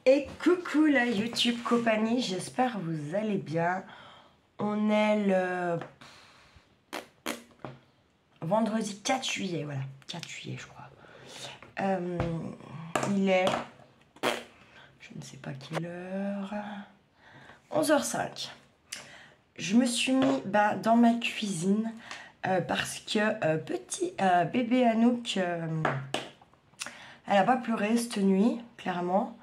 Et coucou la YouTube compagnie, j'espère que vous allez bien. On est le vendredi 4 juillet, voilà, 4 juillet je crois. Il est, je ne sais pas quelle heure, 11h05. Je me suis mis dans ma cuisine parce que petit bébé Anouk, elle n'a pas pleuré cette nuit, clairement.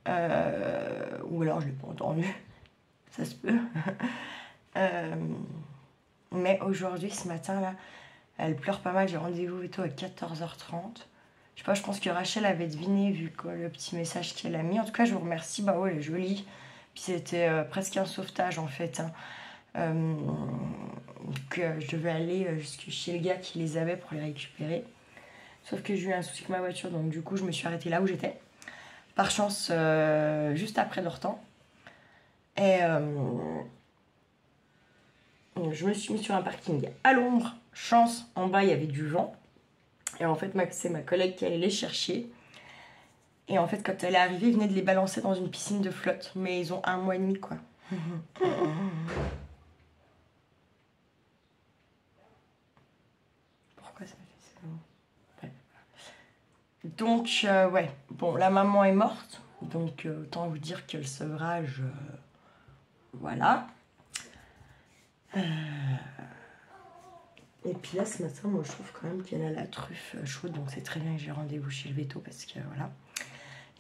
Ou alors je ne l'ai pas entendu, ça se peut. Mais aujourd'hui, ce matin là, elle pleure pas mal. J'ai rendez-vous et tout à 14h30. Je sais pas, je pense que Rachel avait deviné vu que le petit message qu'elle a mis. En tout cas, je vous remercie. Bah ouais, elle est jolie. Puis c'était presque un sauvetage en fait. Que je devais aller jusque chez le gars qui les avait pour les récupérer. Sauf que j'ai eu un souci avec ma voiture, donc du coup, je me suis arrêtée là où j'étais. Par chance, juste après leur temps. Et je me suis mis sur un parking à l'ombre. Chance, en bas, il y avait du vent. Et en fait, c'est ma collègue qui allait les chercher. Et en fait, quand elle est arrivée, ils venaient de les balancer dans une piscine de flotte. Mais ils ont 1 mois et demi, quoi. Pourquoi ça fait ça? Ouais. Donc, ouais. Bon, la maman est morte. Donc, autant vous dire que le sevrage... voilà. Et puis là, ce matin, moi, je trouve quand même qu'elle a la truffe chaude. Donc, c'est très bien que j'ai rendez-vous chez le veto parce que, voilà.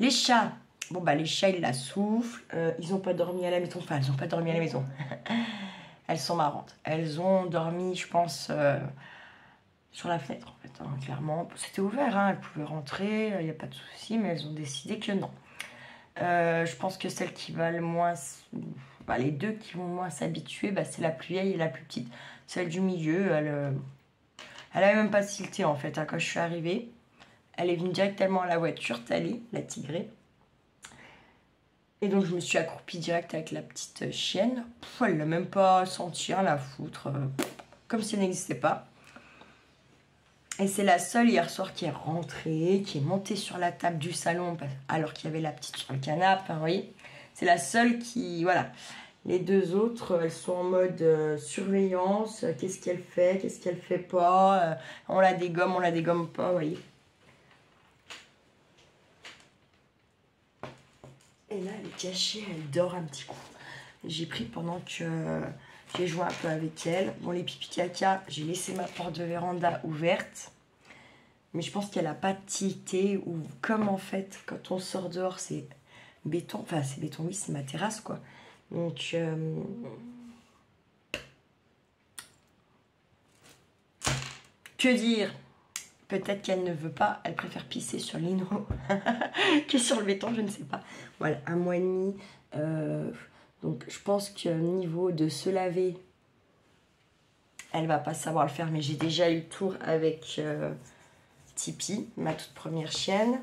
Les chats. Bon, bah, les chats, ils la soufflent. Ils n'ont pas dormi à la maison. Enfin, elles n'ont pas dormi à la maison. Elles sont marrantes. Elles ont dormi, je pense, sur la fenêtre, en fait. Clairement. C'était ouvert, hein. Elles pouvaient rentrer. Il n'y a pas de souci. Mais elles ont décidé que non. Je pense que celles qui va le moins... Bah, les deux qui vont moins s'habituer, c'est la plus vieille et la plus petite. Celle du milieu, elle avait même pas tilté en fait. Quand je suis arrivée, elle est venue directement à la voiture, Tali, la tigrée. Et donc je me suis accroupie direct avec la petite chienne. Elle l'a même pas senti, rien la foutre. Comme si elle n'existait pas. Et c'est la seule hier soir qui est rentrée, qui est montée sur la table du salon alors qu'il y avait la petite sur le canapé, vous voyez. C'est la seule qui... Voilà. Les deux autres, elles sont en mode surveillance. Qu'est-ce qu'elle fait? Qu'est-ce qu'elle fait pas? On la dégomme pas, vous voyez. Et là, elle est cachée, elle dort un petit coup. J'ai pris pendant que j'ai joué un peu avec elle. Bon, les pipi caca, j'ai laissé ma porte de véranda ouverte. Mais je pense qu'elle n'a pas tilté. Ou comme en fait, quand on sort dehors, c'est béton. Enfin, c'est béton, oui, c'est ma terrasse, quoi. Donc, que dire? Peut-être qu'elle ne veut pas, elle préfère pisser sur l'ino que sur le béton, je ne sais pas. Voilà, 1 mois et demi. Donc, je pense que niveau de se laver, elle va pas savoir le faire. Mais j'ai déjà eu le tour avec Tipeee, ma toute première chienne.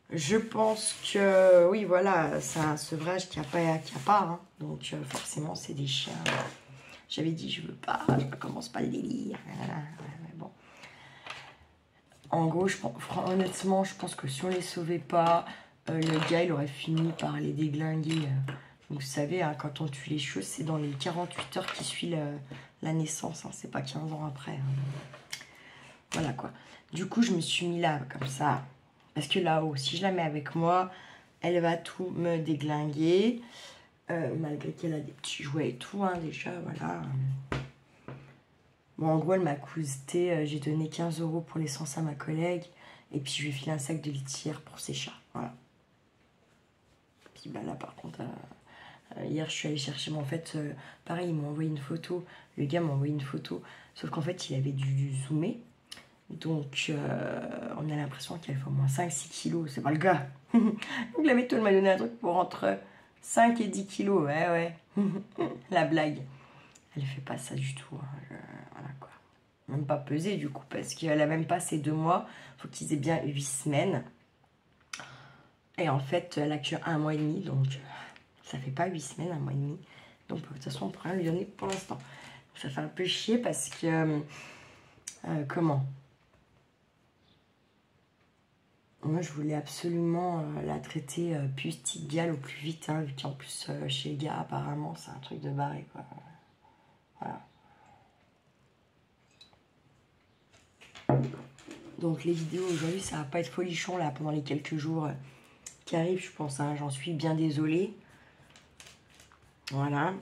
Je pense que, oui, voilà, c'est un sevrage qui a pas hein. Donc, forcément, c'est des chiens. J'avais dit, je commence pas le délire. Mais bon. En gros, honnêtement, je pense que si on les sauvait pas, le gars, il aurait fini par les déglinguer. Vous savez, hein, quand on tue les chiots, c'est dans les 48 heures qui suivent la naissance. Hein, c'est pas 15 ans après. Hein. Voilà, quoi. Du coup, je me suis mis là, comme ça. Parce que là-haut, si je la mets avec moi, elle va tout me déglinguer. Malgré qu'elle a des petits jouets et tout, hein, déjà, voilà. Bon, en gros, elle m'a coûté, j'ai donné 15 € pour l'essence à ma collègue. Et puis, je lui ai filé un sac de litière pour ses chats, voilà. Puis, là, par contre, hier, je suis allée chercher, mais en fait, pareil, il m'a envoyé une photo. Le gars m'a envoyé une photo, sauf qu'en fait, il avait dû zoomer. Donc, on a l'impression qu'elle fait au moins 5-6 kilos. C'est pas le cas. Donc, la méthode m'a donné un truc pour entre 5 et 10 kilos. Ouais. La blague. Elle fait pas ça du tout. Hein. Voilà, quoi. Même pas pesé, du coup, parce qu'elle a même pas ses 2 mois. Faut qu'ils aient bien 8 semaines. Et en fait, elle a que 1 mois et demi. Donc, ça fait pas 8 semaines, 1 mois et demi. Donc, de toute façon, on peut rien lui donner pour l'instant. Ça fait un peu chier parce que... comment Moi, je voulais absolument la traiter petite gale au plus vite, hein, vu qu'en plus, chez le gars, apparemment, c'est un truc de barré, quoi. Voilà. Donc, les vidéos aujourd'hui, ça va pas être folichon, là, pendant les quelques jours qui arrivent, je pense, hein. J'en suis bien désolée. Voilà.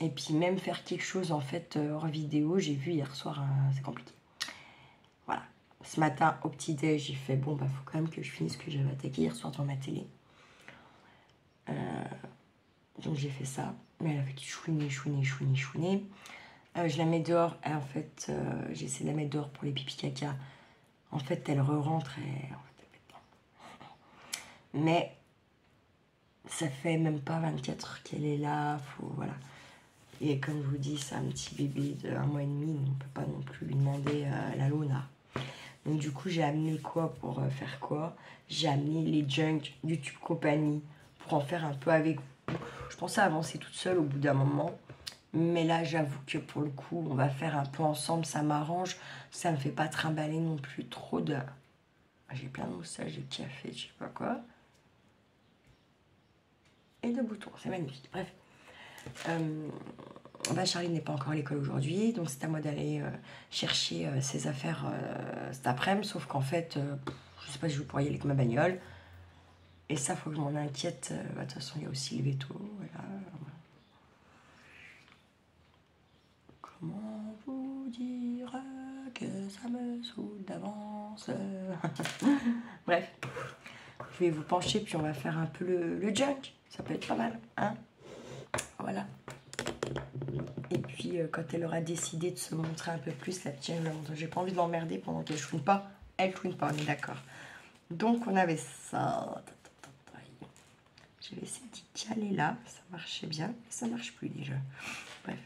Et puis, même faire quelque chose, en fait, hors vidéo, j'ai vu hier soir, c'est compliqué. Voilà. Ce matin, au petit-déj, j'ai fait, bon, bah, faut quand même que je finisse ce que j'avais attaqué hier soir dans ma télé. Donc, j'ai fait ça. Mais elle a fait chouiner. Je la mets dehors. Et en fait, j'essaie de la mettre dehors pour les pipi caca. En fait, elle re-rentre et... Mais ça fait même pas 24 heures qu'elle est là. Voilà. Et comme je vous dis, c'est un petit bébé de 1 mois et demi. On ne peut pas non plus lui demander la Lona. Donc du coup, j'ai amené quoi pour faire quoi? J'ai amené les Junk YouTube Company pour en faire un peu avec vous. Je pensais avancer toute seule au bout d'un moment. Mais là, j'avoue que pour le coup, on va faire un peu ensemble. Ça m'arrange. Ça me fait pas trimballer non plus trop de... J'ai plein de moustaches, de café, je sais pas quoi. Et de boutons, c'est magnifique. Bref. Bah, Charlie n'est pas encore à l'école aujourd'hui, donc c'est à moi d'aller chercher ses affaires cet après-midi, sauf qu'en fait, je sais pas si je pourrais y aller avec ma bagnole. Et ça, faut que je m'en inquiète. De toute façon, il y a aussi le veto. Voilà. Comment vous dire que ça me saoule d'avance? Bref, je vais vous pencher, puis on va faire un peu le junk. Ça peut être pas mal, hein? Voilà. Et puis, quand elle aura décidé de se montrer un peu plus, la petite, j'ai pas envie de l'emmerder pendant qu'elle chouine pas. Elle chouine pas, on est d'accord. Donc, on avait ça. J'avais essayé d'y caler là. Ça marchait bien, mais ça marche plus déjà. Bref.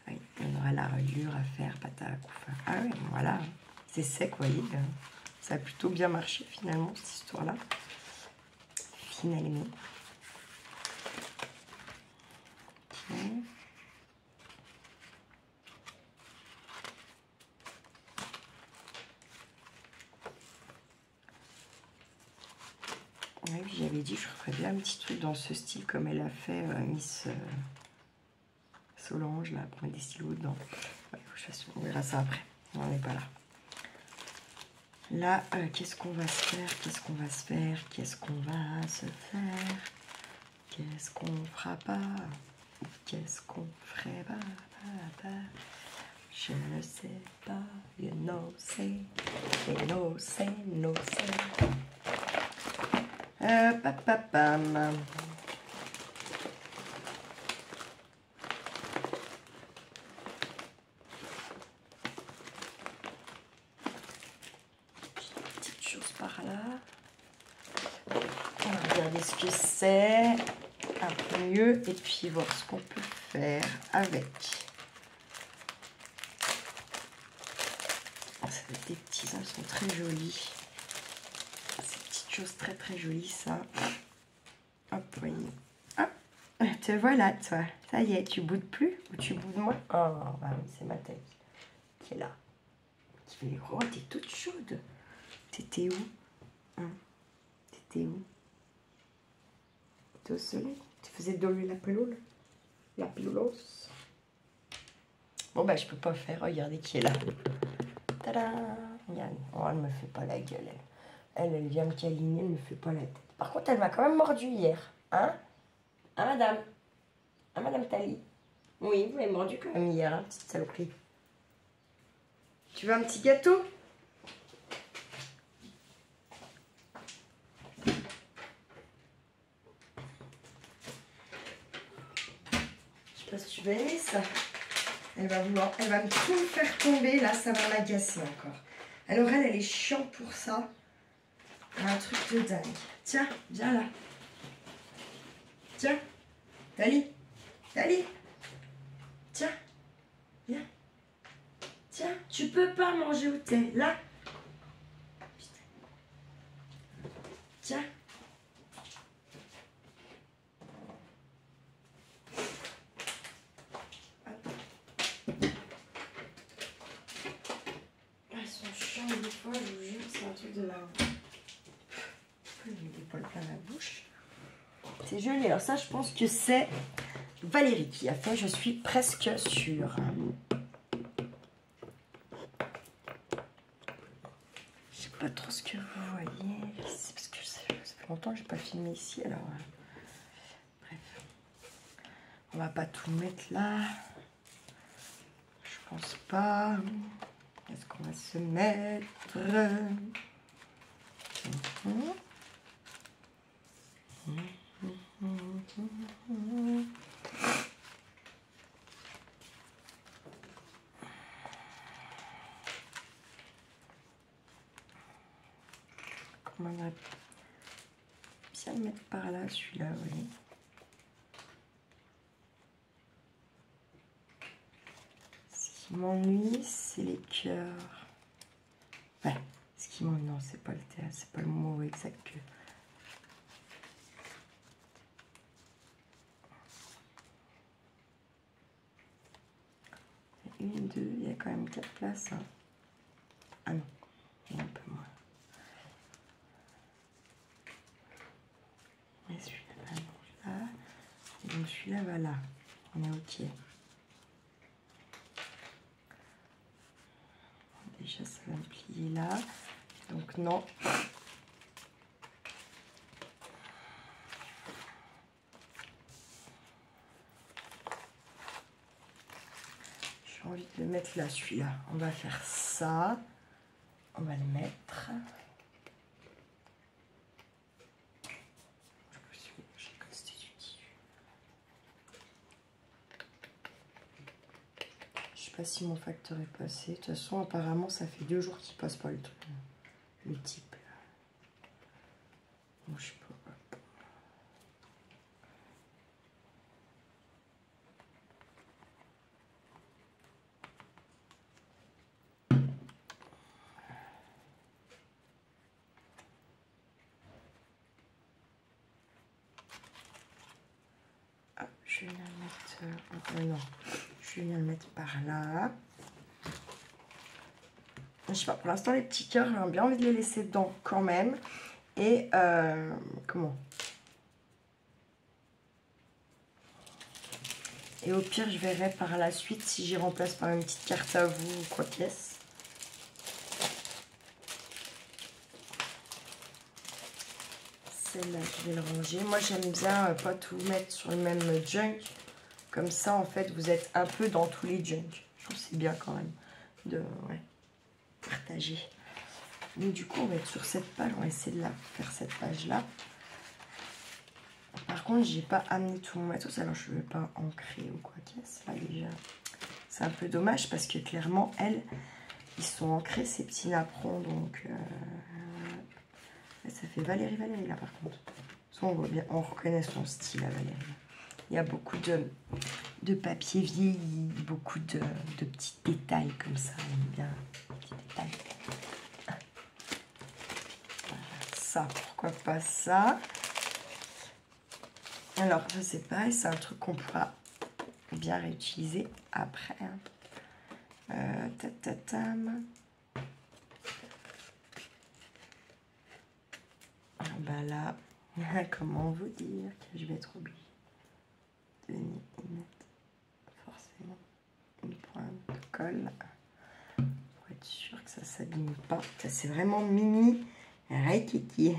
Oui, on aura la reliure à faire, patac. Ah ouais, voilà. C'est sec, vous voyez. Ça a plutôt bien marché, finalement, cette histoire-là. Finalement. Ok. Oui, j'avais dit que je ferais bien un petit truc dans ce style comme elle a fait Miss Solange, là, pour mettre des stylos dedans. Ouais, on verra ça après, on n'est pas là. Là, qu'est-ce qu'on va se faire? Qu'est-ce qu'on va se faire? Qu'est-ce qu'on va se faire? Qu'est-ce qu'on fera pas? Qu'est-ce qu'on ferait pas? Je ne sais pas. You know, say. You know, say, no, say. Papapam. Petite chose par là. On va regarder ce que c'est un peu mieux et puis voir ce qu'on peut faire avec. Ça va être des petits, ils sont très jolis. Ces petites choses très très jolies, ça. Hop, oui. Hop, te voilà, toi. Ça y est, tu boudes plus ou tu boudes moins? Oh, bah oui, c'est ma tête qui est là. Qui fait, oh, t'es toute chaude. T'étais où? Hein? T'étais où? T'es au soleil? Tu faisais de la peloule? La peloulos? Bon, bah, je peux pas faire. Regardez qui est là. Tadam! Oh, elle me fait pas la gueule, elle. Elle vient me câliner, elle me fait pas la tête. Par contre, elle m'a quand même mordu hier. Hein? Hein, madame? Hein, madame Tali? Oui, vous m'avez mordu quand même hier, hein, petite saloperie. Tu veux un petit gâteau? Je sais pas si tu vas aimer ça. Elle va me tout me faire tomber, là, ça va m'agacer encore. Alors elle est chiante pour ça. Un truc de dingue. Tiens, viens là. Tiens, Tali. Tiens, viens. Tiens, tu peux pas manger au thé. Là. Tiens. des fois, je vous jure, c'est un truc de la... J'ai mis l'épaule plein la bouche. C'est joli. Alors ça, je pense que c'est Valérie qui a fait. Je suis presque sûre. Je sais pas trop ce que vous voyez. C'est parce que ça fait longtemps que je n'ai pas filmé ici. Alors, bref. On va pas tout mettre là. Je pense pas. Est-ce qu'on va se mettre? Comment on va bien le mettre par là, celui-là, oui. Ce qui m'ennuie, c'est les cœurs. Ouais, ce qui m'ennuie, non, c'est pas le théâtre, c'est pas le mot exact que... Une, deux, il y a quand même 4 places. Hein. Ah non, il y a un peu moins. Mais celui-là va là. Et donc celui-là va là. On est ok. Déjà, ça va me plier là. Donc non. J'ai envie de le mettre là, celui-là. On va faire ça. On va le mettre. Je sais pas si mon facteur est passé. De toute façon, apparemment, ça fait 2 jours qu'il passe pas le truc. Le type. Bon, je sais pas. Ah, je vais venir le mettre... non. Je vais venir le mettre par là. Je sais pas, pour l'instant, les petits cœurs, j'ai bien envie de les laisser dedans quand même. Et comment? Et au pire, je verrai par la suite si j'y remplace par une petite carte à vous ou quoi qu'est-ce. Celle-là, je vais le ranger. Moi, j'aime bien pas tout mettre sur le même junk. Comme ça, en fait, vous êtes un peu dans tous les junks. Je trouve que c'est bien quand même de partager. Donc, du coup, on va être sur cette page. On va essayer de faire cette page-là. Par contre, j'ai pas amené tout mon matos. Alors, je ne vais pas ancrer ou quoi qu'est-ce. Là, déjà, c'est un peu dommage parce que clairement, ils sont ancrés, ces petits napperons. Donc, ça fait Valérie, là, par contre. On voit bien, on reconnaît son style à Valérie. Il y a beaucoup de papier vieilli, beaucoup de petits détails comme ça. On aime bien les petits détails. Voilà, ça, pourquoi pas ça? Alors, ça c'est pareil, c'est un truc qu'on pourra bien réutiliser après. Tatatam. Ben là, comment vous dire que je vais être obligée de mettre forcément une pointe de colle pour être sûr que ça ne s'abîme pas. Ça c'est vraiment mini Raikiki.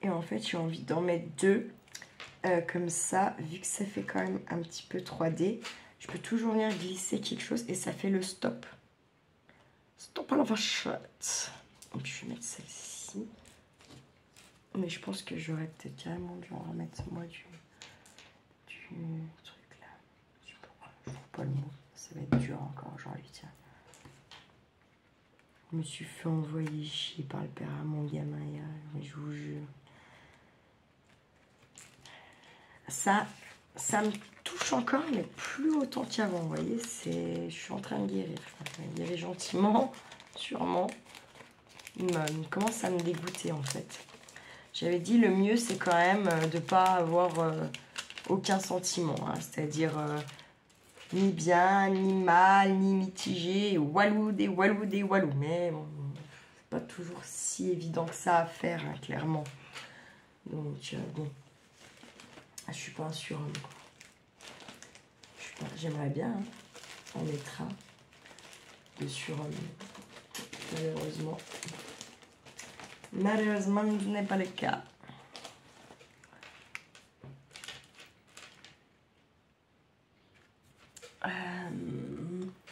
Et en fait, j'ai envie d'en mettre 2 comme ça, vu que ça fait quand même un petit peu 3D. Je peux toujours venir glisser quelque chose et ça fait le stop. Stop à la vachette. Et puis je vais mettre celle-ci. Mais je pense que j'aurais peut-être carrément dû en remettre moi du truc là. Je trouve pas le mot. Ça va être dur encore aujourd'hui, tiens. Je me suis fait envoyer chier par le père à mon gamin hier, mais je vous jure. Ça me touche encore, mais plus autant qu'avant, vous voyez, je suis en train de guérir. Je guérir gentiment, sûrement. Il commence à me dégoûter, en fait. J'avais dit, le mieux, c'est quand même de ne pas avoir aucun sentiment. Hein, c'est-à-dire, ni bien, ni mal, ni mitigé, walou des walou des walou. Mais bon, c'est pas toujours si évident que ça à faire, hein, clairement. Donc, bon, je suis pas un surhomme. J'aimerais bien hein, en être un de surhomme. Malheureusement. Malheureusement, ce n'est pas le cas.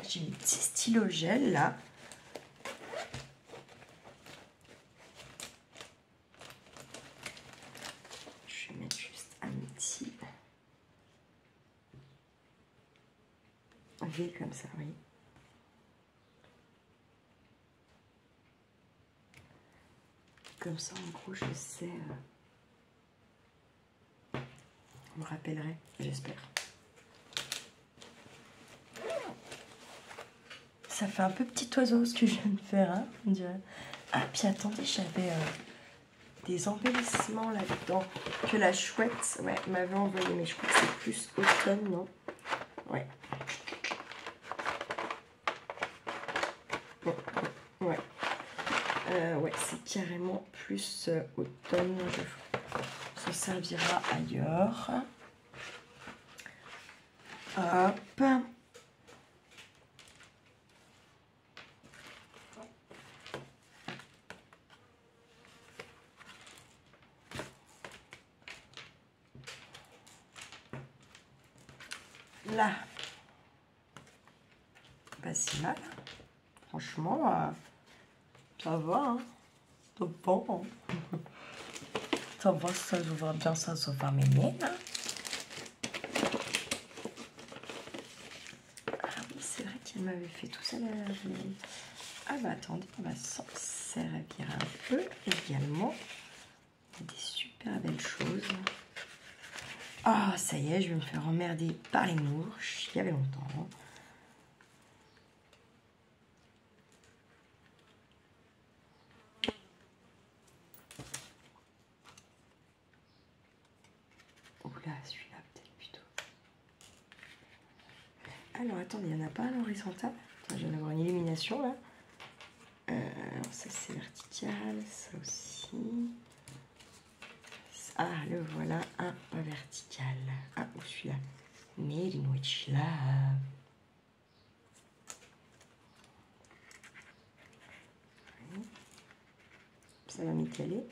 J'ai mes petits stylos gel là. Je vais mettre juste un petit V comme ça, oui. Comme ça, en gros, je sais. Je me rappellerai, j'espère. Ça fait un peu petit oiseau ce que je viens de faire, hein, on dirait. Ah, puis attendez, j'avais des embellissements là-dedans que la chouette m'avait envoyé, mais je crois que c'est plus automne, non? Ouais. Ouais. Ouais, c'est carrément plus automne. Ça servira ailleurs. Hop. Là. Pas si mal. Franchement, ça va. Hein. Ça va. Hein. Ça va, ça va bien, ça va mes miennes. Hein. Ah oui, c'est vrai qu'elle m'avait fait tout ça. Ah bah attendez, on va s'en servir un peu également. Des super belles choses. Ah, ça y est, je vais me faire emmerder par les mouches. Il y avait longtemps. Oula, celui-là peut-être plutôt. Alors attendez, il n'y en a pas à l'horizontale. Je viens d'avoir une illumination là. Alors ça c'est vertical, ça aussi. Ah, le voilà, un pas vertical. Ah, où celui-là? Made in which love. Ça va m'étaler.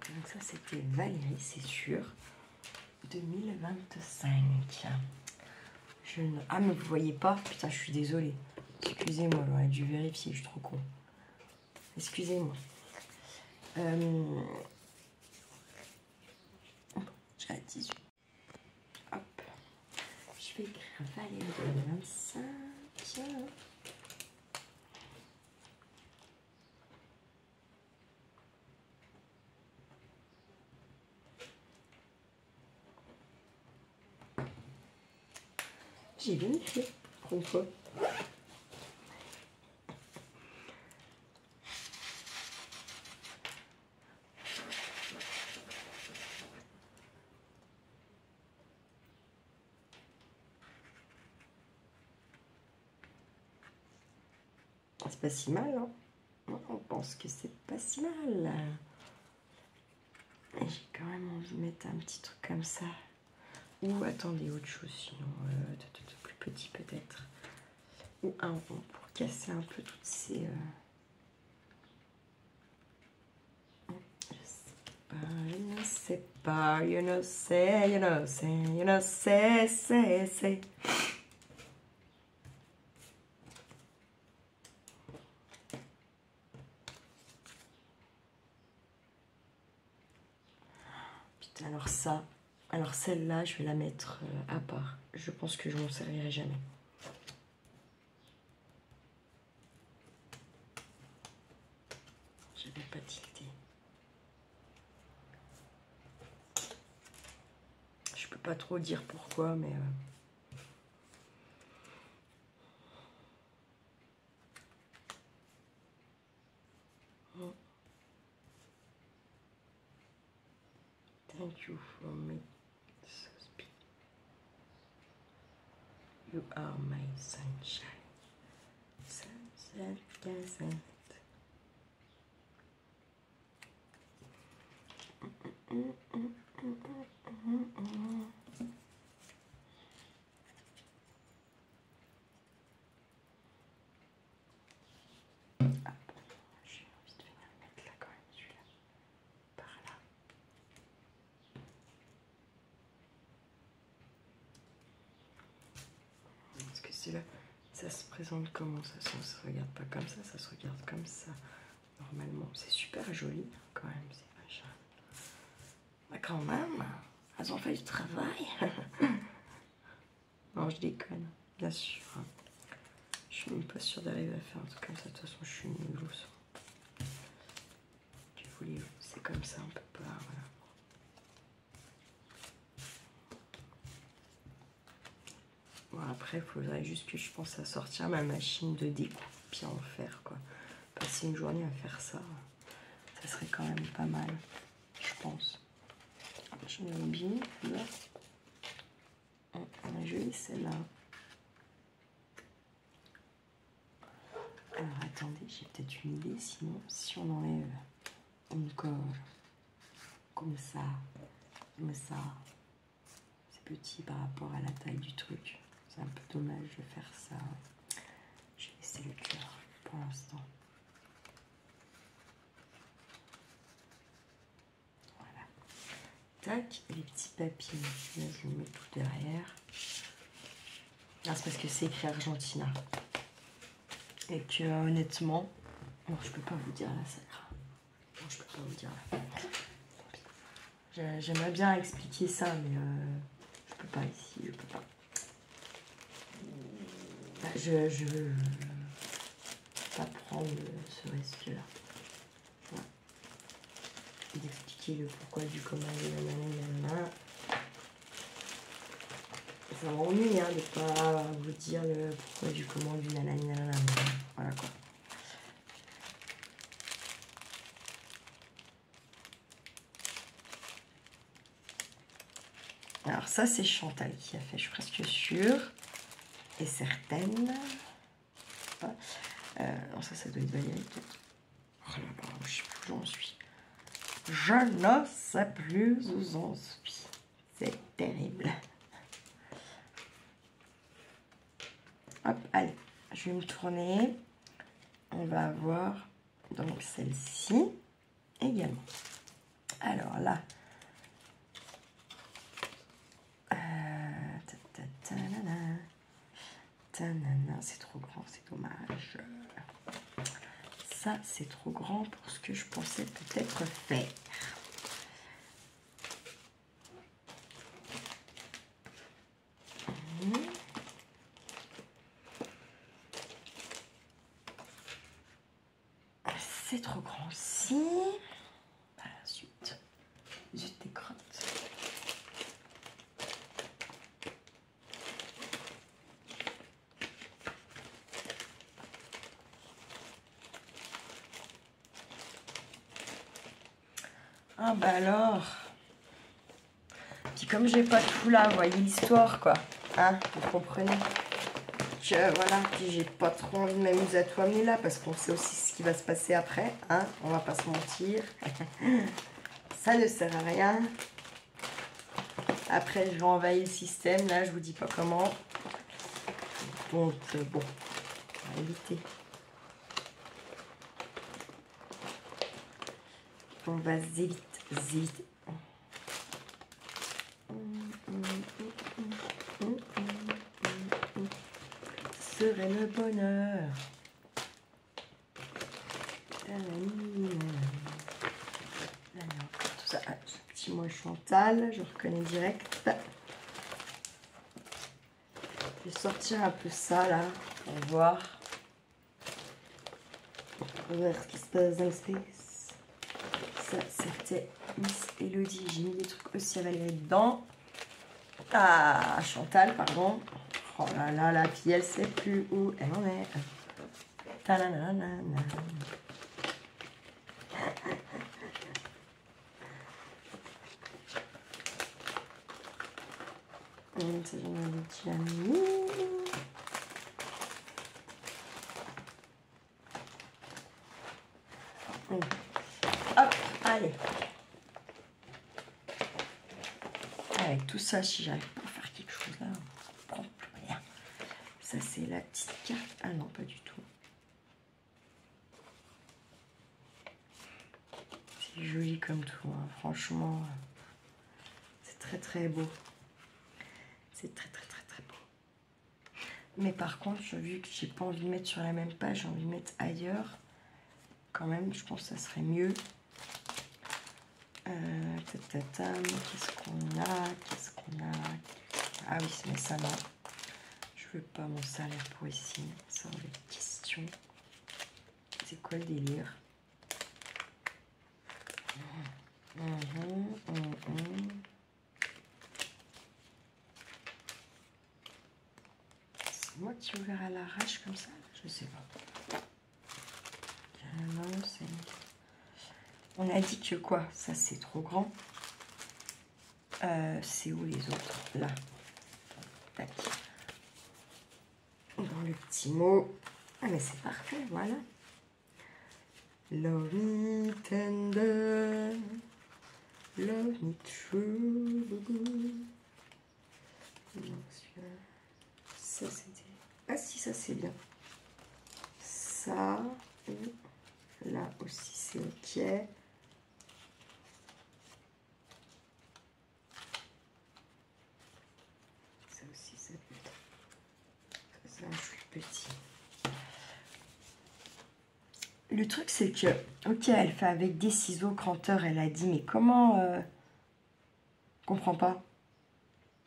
Donc ça c'était Valérie, c'est sûr. 2025. Ah mais vous voyez pas? Putain, je suis désolée. Excusez-moi, j'aurais dû vérifier, je suis trop con. Excusez-moi. J'ai 18. Hop. Je vais écrire Valérie 2025. J'ai vérifié. Pour une fois. C'est pas si mal, hein? On pense que c'est pas si mal. Et j'ai quand même envie de mettre un petit truc comme ça. Ou attendez, autre chose sinon, plus petit peut-être. Ou un rond pour casser un peu toutes ces... Je ne sais pas, je ne sais, je ne sais, je ne sais, c'est. Putain, alors ça, alors celle-là, je vais la mettre à part. Je pense que je m'en servirai jamais. J'avais pas tilté. Je peux pas trop dire pourquoi, mais... Thank you for me. You are my sunshine. Sunset, sunset. Là, ça se présente comment ça se regarde pas comme ça se regarde comme ça normalement. C'est super joli quand même ces machins. Mais quand même, elles ont fait du travail. Non, je déconne, bien sûr. Je suis même pas sûre d'arriver à faire un truc comme ça. De toute façon, je suis nulle au son. Que voulez-vous, c'est comme ça, on peut pas. Voilà. Bon, après, il faudrait juste que je pense à sortir ma machine de découpe puis en faire quoi. Passer une journée à faire ça, ça serait quand même pas mal, je pense. Je mets une bille, là. On a jolie celle-là. Alors attendez, j'ai peut-être une idée, sinon si on enlève une colle comme ça, c'est petit par rapport à la taille du truc. C'est un peu dommage de faire ça. Je vais laisser le cœur pour l'instant. Voilà. Tac, et les petits papiers. Là, je mets tout derrière. Ah, c'est parce que c'est écrit Argentina. Et que honnêtement, bon, je peux pas vous dire là, ça ira. Non, je peux pas vous dire là. J'aimerais bien expliquer ça, mais je peux pas ici, je peux pas. Je veux pas prendre ce risque-là. Voilà. D'expliquer le pourquoi du comment de nanana. Ça m'ennuie hein, de pas vous dire le pourquoi du comment du nanana. Voilà quoi. Alors ça c'est Chantal qui a fait, je suis presque sûre. Et certaines. Non, ça doit être Valérie peut-être. Oh là là, je sais plus où j'en suis. Je ne sais plus où j'en suis. C'est terrible. Hop, allez, je vais me tourner. On va avoir donc celle-ci également. Alors là. C'est trop grand, c'est dommage. Ça, c'est trop grand pour ce que je pensais peut-être faire. C'est trop grand aussi. Ensuite, zut des crottes. Ah bah alors. Puis comme j'ai pas tout là, vous voyez l'histoire quoi. Hein, vous comprenez. Que voilà, puis j'ai pas trop envie de m'amuser à tout amener là parce qu'on sait aussi ce qui va se passer après. Hein, on va pas se mentir. Ça ne sert à rien. Après je vais envahir le système, là je vous dis pas comment. Donc bon, on va éviter. On va zéviter. Serait le bonheur. Tout ça, petit mot Chantal, je reconnais direct. Je vais sortir un peu ça là, pour voir. Pour voir ce qui se passe dans le space. Ça, c'était Miss Elodie. J'ai mis des trucs aussi à Valérie dedans. Ah, Chantal, pardon. Oh là là, la fille, elle sait plus où elle en est. Ta-na-na-na-na. Ça, j'en avais déjà mis. Hop, allez. Avec tout ça, si j'arrive pas à faire quelque chose là, on prend plus rien. Ça, c'est la petite carte. Ah non, pas du tout. C'est joli comme tout, hein. Franchement, c'est très très beau. C'est très très très très beau. Mais par contre, vu que j'ai pas envie de mettre sur la même page, j'ai envie de mettre ailleurs. Quand même, je pense que ça serait mieux. Qu'est-ce qu'on a? Qu'est-ce qu'on a? Ah oui, mais ça non. Je veux pas mon salaire pour ici. Ça, on a des questions. C'est quoi le délire? C'est moi qui ai ouvert à l'arrache comme ça? Je sais pas. On a dit que quoi? Ça, c'est trop grand. C'est où les autres? Là. Tac. Dans le petit mot. Ah, mais c'est parfait, voilà. Love me tender. Love me true. Ça, c'était... Ah si, ça, c'est bien. Ça, et là aussi, c'est ok. Ça aussi, ça peut être... Ça, je suis petit. Le truc, c'est que... Ok, elle fait avec des ciseaux cranteurs, elle a dit, mais comment... Je comprends pas.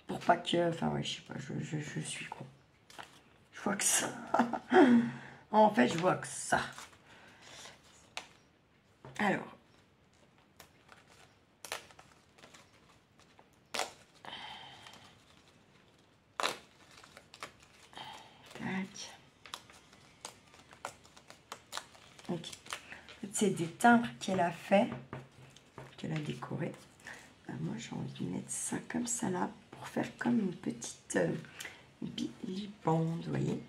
Pour pas que... Enfin, ouais, je sais pas, je suis con. Je vois que ça. En fait, je vois que ça. Alors. Tac. Ok. C'est des timbres qu'elle a fait, qu'elle a décoré. Moi, j'ai envie de mettre ça comme ça là, pour faire comme une petite Billy Band, vous voyez.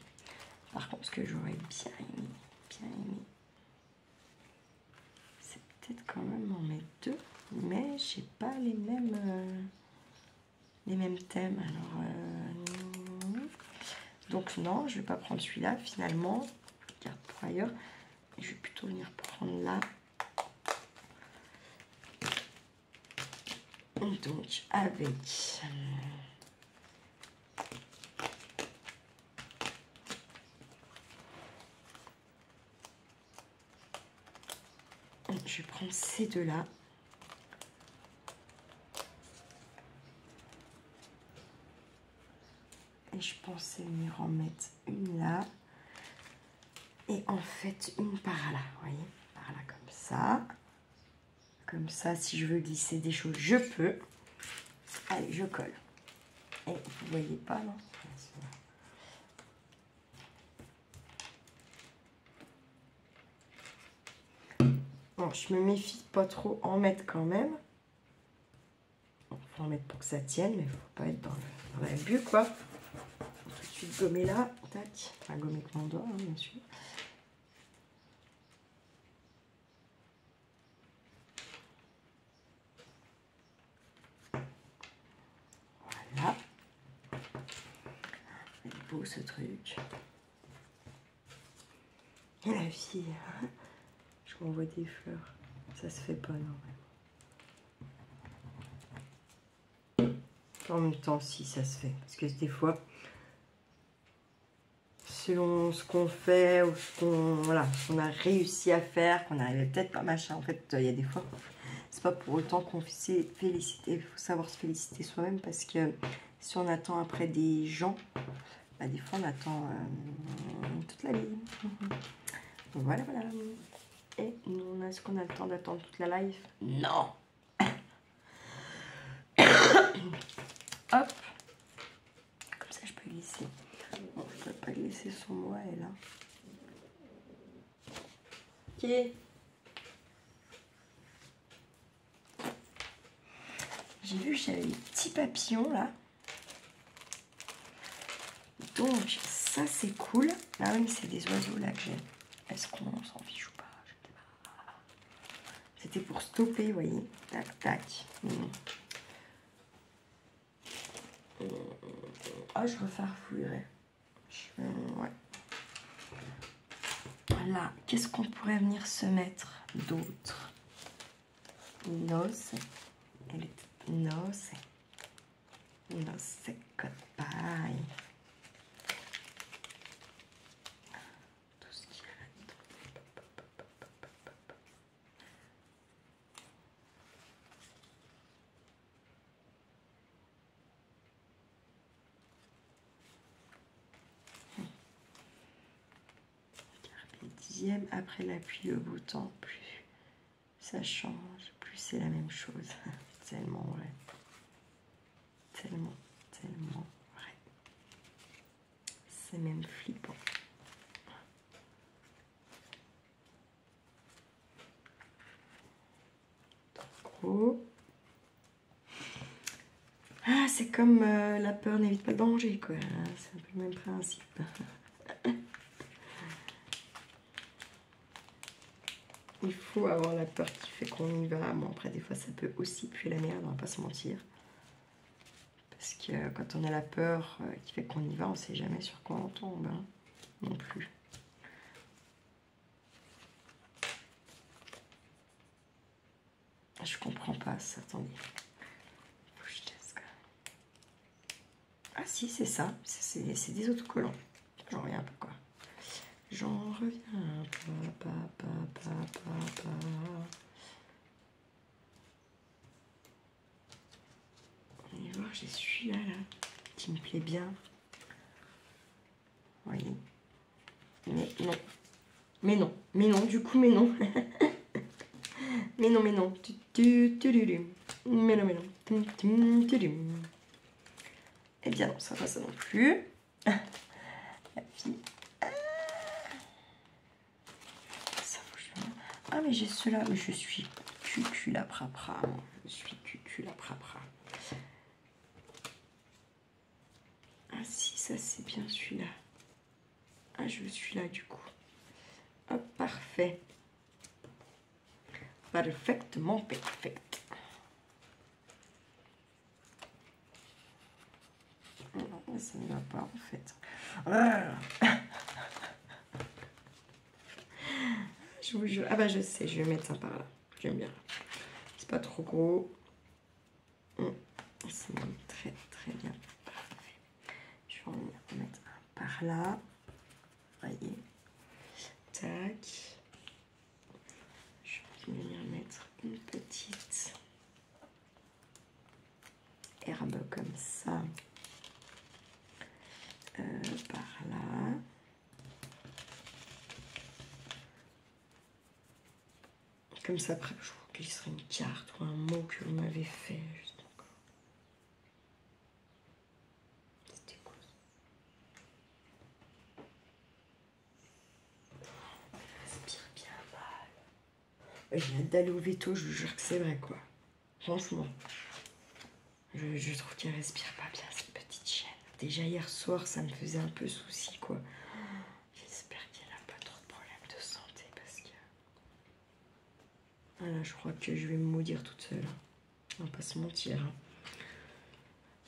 Par contre, ce que j'aurais bien aimé, c'est peut-être quand même en mettre deux, mais j'ai pas les mêmes thèmes. Alors, donc non, je vais pas prendre celui-là finalement. Je garde pour ailleurs. Je vais plutôt venir prendre là. Donc avec je vais prendre ces deux là. Et je pensais venir en mettre une là. Et en fait une par là, vous voyez, par là comme ça. Comme ça, si je veux glisser des choses, je peux. Allez, je colle. Et vous voyez pas, non? Bon, je me méfie de pas trop en mettre quand même. Il faut en mettre pour que ça tienne, mais il faut pas être dans l'abus, quoi. Tout de suite gommer là, tac. Enfin, gommer avec mon doigt, hein, bien sûr. Voilà. Il est beau ce truc. Et la fille, hein, je m'envoie des fleurs. Ça se fait pas normalement. En même temps, si ça se fait. Parce que des fois, selon ce qu'on fait ou ce qu'on a réussi à faire, qu'on n'arrivait peut-être pas machin. En fait, il y a des fois, c'est pas pour autant qu'on s'est félicité. Il faut savoir se féliciter soi-même parce que si on attend après des gens, bah, des fois on attend toute la vie. Donc voilà, voilà. Et nous, est-ce qu'on a le temps d'attendre toute la live? Non. Hop. Comme ça, je peux glisser. Bon, je peux pas glisser sur moi, elle là. Ok. J'ai vu que j'avais des petits papillons là. Donc, ça, c'est cool. Ah oui, mais c'est des oiseaux, là, que j'ai. Est-ce qu'on s'en fiche ou pas? Je sais pas. C'était pour stopper, vous voyez. Tac, tac. Ah, je refarfouillerai. Ouais. Voilà. Qu'est-ce qu'on pourrait venir se mettre d'autre? No sé. No sé. No sé goodbye. Tout ce qu'il y a là-dedans. Carpe diem, après la pluie, le beau temps, plus ça change, plus c'est la même chose. Tellement vrai. Tellement, tellement vrai. C'est même flippant. Gros. Ah, c'est comme la peur n'évite pas le danger, quoi. C'est un peu le même principe. Il faut avoir la peur qui fait qu'on y va. Bon, après, des fois, ça peut aussi puer la merde, on va pas se mentir. Parce que quand on a la peur qui fait qu'on y va, on sait jamais sur quoi on tombe, hein, non plus. Je comprends pas ça, attendez. Faut que je teste quand même. Ah si, c'est ça. C'est des autocollants. J'en reviens pas, quoi. J'en reviens pas. On va voir, j'ai celui-là, là, qui me plaît bien. Vous voyez. Mais non. Mais non. Mais non, du coup, mais non. Mais non, mais non. Mais non, mais non. Eh bien non, ça va, ça non plus. La fille. Ça faut que je... Ah, mais j'ai ceux-là. Mais je suis cuculaprapra. Je suis cuculaprapra. Ah si, ça c'est bien celui-là. Ah, je veux celui-là du coup. Hop, parfait. Parfaitement parfait. Non, ça ne va pas en fait. Je vous jure. Ah bah je sais, je vais mettre ça par là. J'aime bien. C'est pas trop gros. C'est très très bien. Parfait. Je vais en mettre un par là. Voyez. Tac. Je vais venir mettre une petite herbe comme ça. Par là. Comme ça, après, je vous glisserai une carte ou un mot que vous m'avez fait. Juste encore. C'était quoi? Respire bien mal. J'ai hâte d'aller au veto, je vous jure que c'est vrai, quoi. Franchement. Je trouve qu'elle respire pas bien, cette petite chienne. Déjà hier soir, ça me faisait un peu souci, quoi. J'espère qu'elle a pas trop de problèmes de santé, parce que... Voilà, je crois que je vais me maudire toute seule. On va pas se mentir. Hein.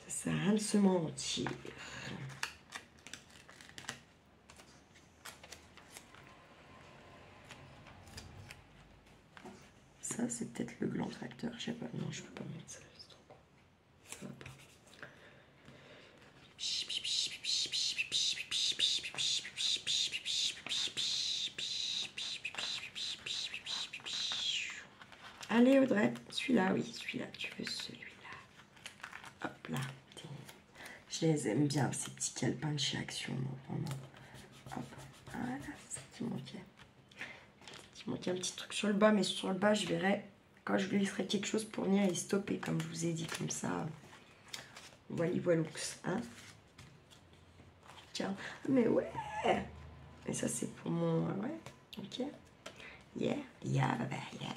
Ça sert à rien de se mentir. Ça, c'est peut-être le gland tracteur. Je sais pas. Non, je peux pas mettre ça. Ça va pas. Allez Audrey, celui-là, oui, celui-là, tu veux celui-là. Hop là. Je les aime bien, ces petits calepins de chez Action, vraiment. Hop, voilà, c'est ça qui manquait. Il manquait un petit truc sur le bas, mais sur le bas, je verrai quand je lui laisserai quelque chose pour venir et stopper, comme je vous ai dit, comme ça. Voilà, voilux, hein. Tiens, mais ouais. Et ça, c'est pour mon... Ouais, ok. Yeah, yeah, bah, yeah.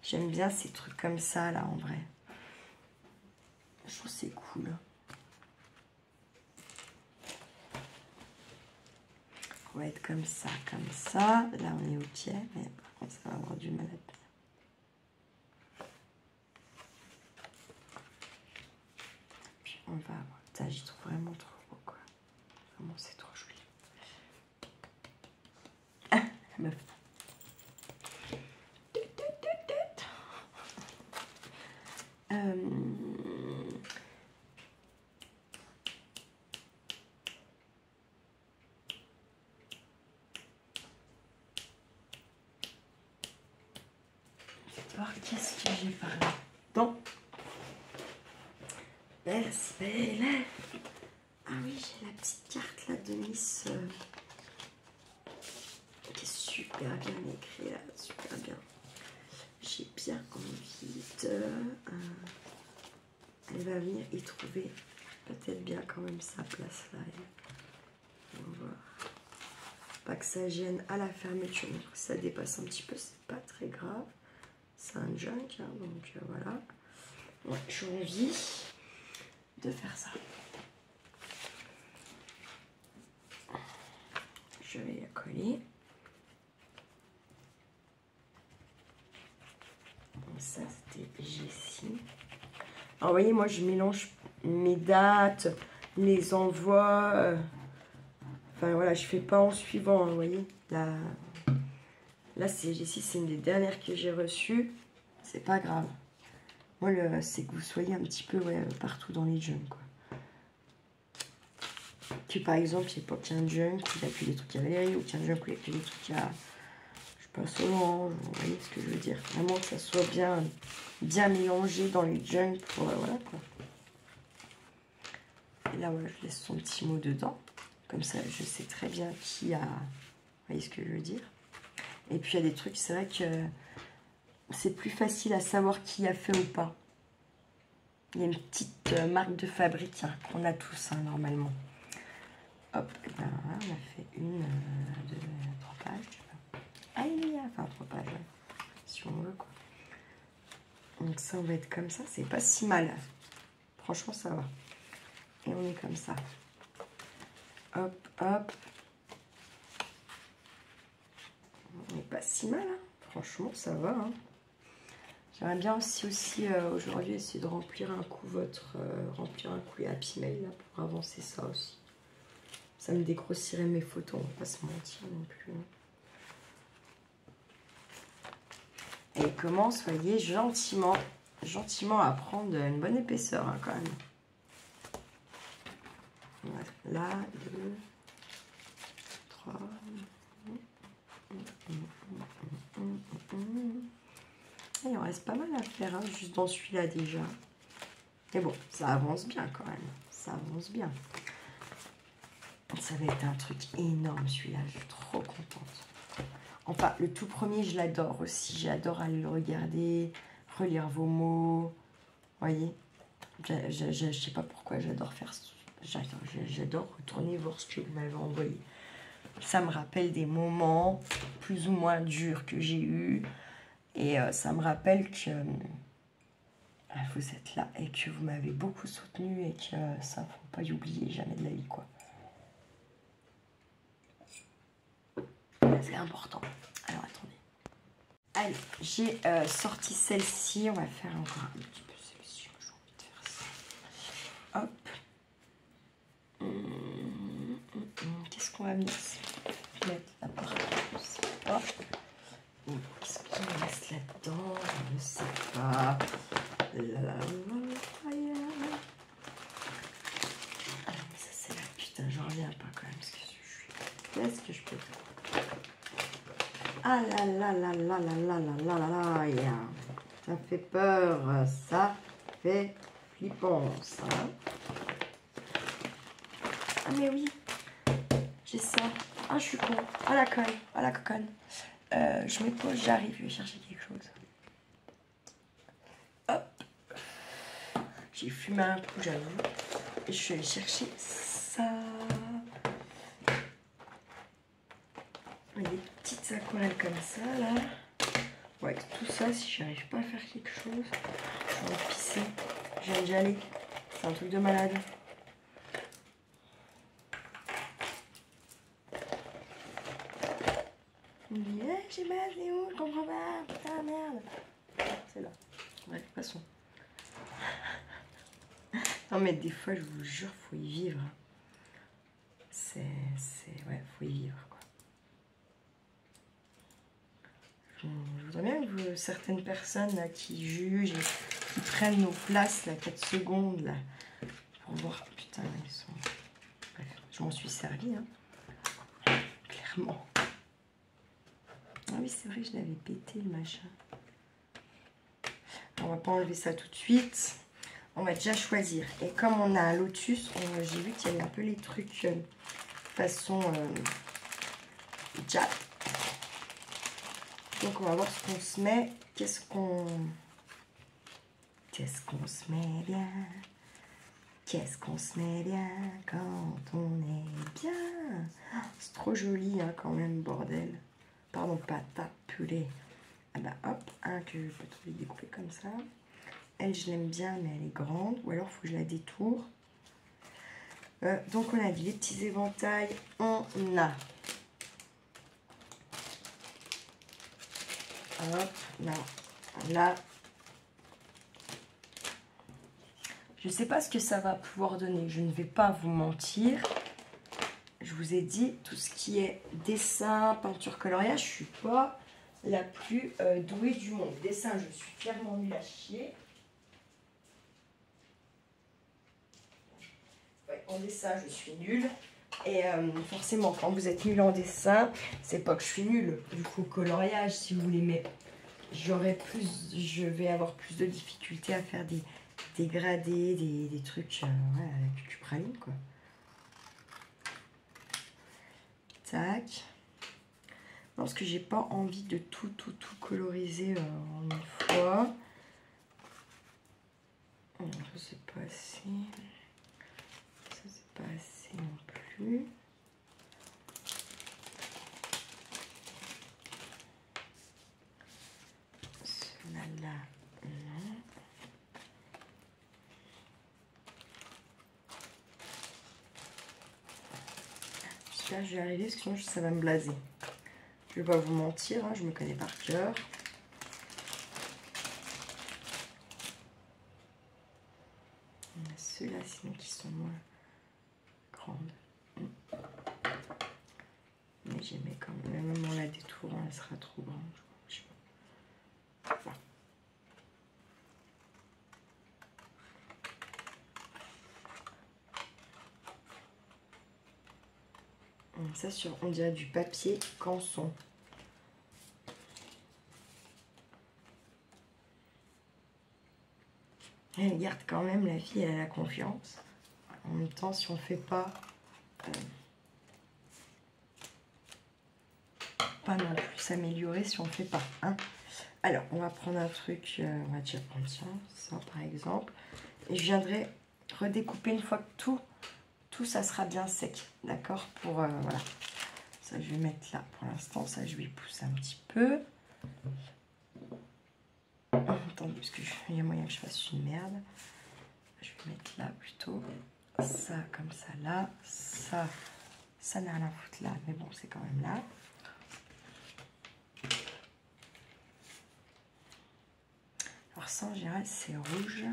J'aime bien ces trucs comme ça, là, en vrai. Je trouve c'est cool. on va être comme ça, comme ça. Là, on est ok, mais par contre, ça va avoir du mal à tenir. Puis, on va avoir... Ça, j'y trouve vraiment trop beau, quoi. Vraiment, c'est trop joli. Ah, meuf. voir qu'est-ce que j'ai par là. Donc, merci belle. Ah oui, j'ai la petite carte là de Miss qui est super bien écrite là, super bien. J'ai bien envie de... elle va venir y trouver peut-être bien quand même sa place là. On va voir. Pas que ça gêne à la fermeture, mais que ça dépasse un petit peu, c'est pas très grave. C'est un junk, hein, donc voilà. Ouais, j'ai envie de faire ça. Je vais la coller. Donc ça, c'était Jessie. Alors, vous voyez, moi, je mélange mes dates, les envois. Enfin, voilà, je fais pas en suivant, vous voyez. Là, c'est Jessie, c'est une des dernières que j'ai reçues. C'est pas grave. Moi, c'est que vous soyez un petit peu partout dans les junks, quoi. Que par exemple, il n'y a pas qu'un junk où il n'y a plus des trucs à Valérie, ou qu'un junk où il n'y a plus des trucs à... Je sais pas, Solange, vous voyez ce que je veux dire. Vraiment que ça soit bien mélangé dans les junks pour... voilà, quoi. Et là, voilà, je laisse son petit mot dedans. Comme ça, je sais très bien qui a... Vous voyez ce que je veux dire. Et puis, il y a des trucs, c'est vrai que c'est plus facile à savoir qui a fait ou pas. Il y a une petite marque de fabrique hein, qu'on a tous, hein, normalement. Hop, et ben, on a fait une, 2, 3 pages. Ah, il y a, enfin 3 pages, ouais, si on veut, quoi. Donc ça, on va être comme ça, c'est pas si mal. Franchement, ça va. Et on est comme ça. Hop, hop. On n'est pas si mal, hein. Franchement, ça va. Hein. J'aimerais bien aussi aujourd'hui essayer de remplir un coup les Happy Mail là, pour avancer ça aussi. Ça me dégrossirait mes photos, on va pas se mentir non plus. Et il commence, vous voyez, gentiment à prendre une bonne épaisseur hein, quand même. Voilà. Là, 2, 3. Il en reste pas mal à faire, hein, juste dans celui-là déjà. Mais bon, ça avance bien quand même. Ça avance bien. Ça va être un truc énorme celui-là, je suis trop contente. Enfin, le tout premier, je l'adore aussi. J'adore aller le regarder, relire vos mots. Vous voyez, je sais pas pourquoi j'adore faire ça. J'adore retourner voir ce que vous m'avez envoyé. Ça me rappelle des moments plus ou moins durs que j'ai eus. Et ça me rappelle que vous êtes là et que vous m'avez beaucoup soutenu et que ça, faut pas y oublier jamais de la vie, quoi. C'est important. Alors, attendez. Allez, j'ai sorti celle-ci. On va faire encore un petit peu celle-ci. J'ai envie de faire ça. Hop. Qu'est-ce qu'on va mettre la partie. Hop. Qu'est-ce qu'on reste là-dedans? Je ne sais pas. Ah, mais ça, c'est là. Putain, j'en reviens pas quand même. Qu'est-ce que je peux faire? Ah là là là là là là là là là là, yeah. Ça fait peur, ça fait flippant, ça. Ah mais oui, j'ai ça. Ah je suis con. Ah la conne, ah la coconne. Je me pose, j'arrive, je vais chercher quelque chose. Hop. J'ai fumé un coup, j'avoue. Et je suis allée chercher ça. Des petites aquarelles comme ça là. Ouais, tout ça, si j'arrive pas à faire quelque chose, je vais en pisser. J'ai déjà allé. C'est un truc de malade. On me dit, je sais pas, c'est où, je comprends pas, putain, merde. C'est là. Ouais, passons. Non, mais des fois, je vous jure, faut y vivre. Ouais, faut y vivre, quoi. Je voudrais bien que certaines personnes là, qui jugent et qui prennent nos places, là, 4 secondes, là, pour voir. Putain, ils sont. Bref, je m'en suis servi, hein. Clairement. Ah oui, c'est vrai, je l'avais pété, le machin. On va pas enlever ça tout de suite. On va déjà choisir. Et comme on a un lotus, j'ai vu qu'il y avait un peu les trucs façon Jap. Donc on va voir ce qu'on se met. Qu'est-ce qu'on se met bien? Qu'est-ce qu'on se met bien quand on est bien? C'est trop joli, hein, quand même, bordel. Pardon, patate, purée. Ah bah hop, un que je peux trouver découpé comme ça. Elle, je l'aime bien, mais elle est grande. Ou alors, il faut que je la détourne. Donc, on a dit les petits éventails. On a... Hop, là. Je ne sais pas ce que ça va pouvoir donner. Je ne vais pas vous mentir. Je vous ai dit, tout ce qui est dessin, peinture, coloriage, je ne suis pas la plus douée du monde. Dessin, je suis clairement nulle à chier. Ouais, en dessin, je suis nulle. Et forcément, quand vous êtes nul en dessin, c'est pas que je suis nulle. Du coup, coloriage, si vous voulez, mais je vais avoir plus de difficultés à faire des dégradés, des trucs ouais, à la cucupraline, quoi. Tac. Non, parce que j'ai pas envie de tout coloriser en une fois. Ça, c'est pas assez. Ça, c'est pas assez non plus. Celui-là, non. J'espère que je vais y arriver, parce que sinon ça va me blaser. Je vais pas vous mentir, hein, je me connais par cœur. On a ceux-là, sinon qui sont moins grandes. Mais j'aimais quand même. Même on la détourne, elle sera trop grande. Je sais pas. Voilà. Ça, on dirait du papier canson. Elle garde quand même, la fille, elle a la confiance. En même temps, si on ne fait pas... pas non plus s'améliorer si on ne fait pas. Hein. Alors, on va prendre un truc... on va déjà prendre ça, par exemple. Et je viendrai redécouper une fois que tout ça sera bien sec. D'accord? Pour... voilà. Ça, je vais mettre là. Pour l'instant, ça, je vais pousser un petit peu. Attendez, parce qu'il y a moyen que je fasse une merde. Je vais mettre là plutôt. Ça, comme ça, là. Ça n'a rien à foutre là. Mais bon, c'est quand même là. Alors ça, en général, c'est rouge.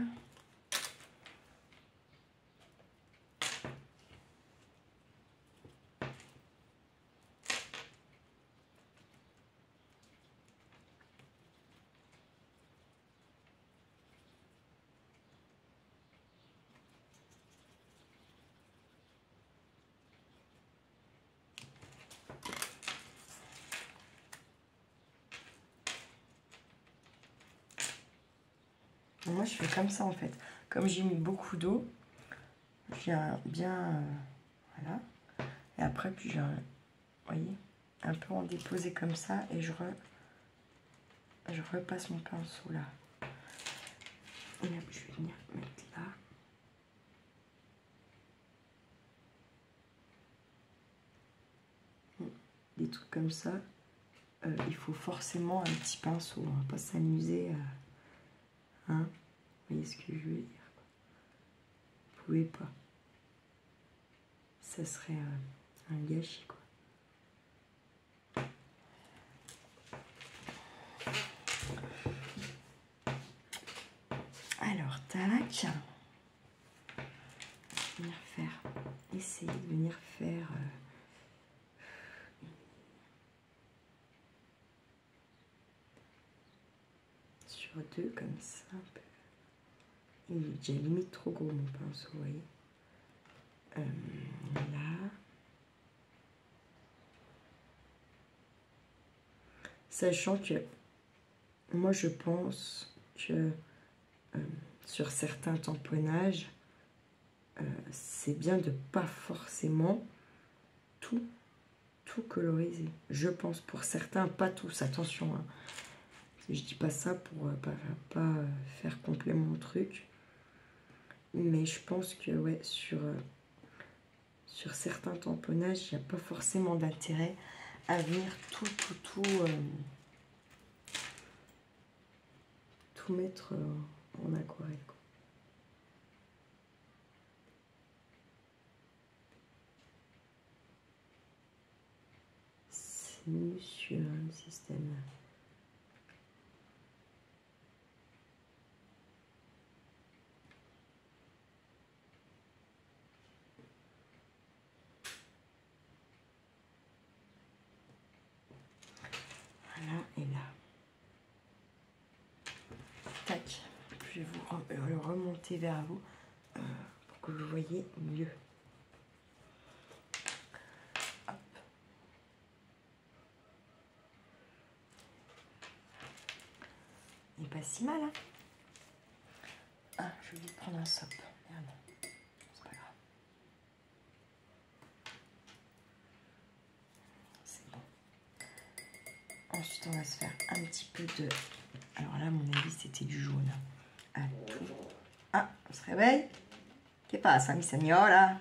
Moi, je fais comme ça, en fait. Comme j'ai mis beaucoup d'eau, je viens bien... voilà. Et après, puis je... Vous voyez, un peu en déposer comme ça. Et je repasse mon pinceau là. Et là, je vais venir mettre là. Des trucs comme ça. Il faut forcément un petit pinceau. On va pas s'amuser à... Hein? Vous voyez ce que je veux dire? Vous pouvez pas. Ça serait un gâchis, quoi. Tiens. Venir faire. Essayer de venir faire... sur deux comme ça un peu. Il est déjà limite trop gros mon pinceau, vous voyez. Là. Sachant que moi je pense que sur certains tamponnages, c'est bien de pas forcément tout coloriser. Je pense pour certains, pas tous, attention. Hein. Je dis pas ça pour pas faire complément au truc. Mais je pense que ouais, sur certains tamponnages, il n'y a pas forcément d'intérêt à venir tout mettre en aquarelle. Quoi. C'est minutieux hein, le système. Voilà, et là. Tac. Je vais vous le remonter vers vous pour que vous voyez mieux. Hop. Il n'est pas si mal, hein. Ah, je vais lui prendre un sop. Merde. C'est pas grave. C'est bon. Ensuite, on va se faire un petit peu de... Alors là, à mon avis, c'était du jaune. À tout. Ah, on se réveille. Qu'est-ce qui se passe, mi signora?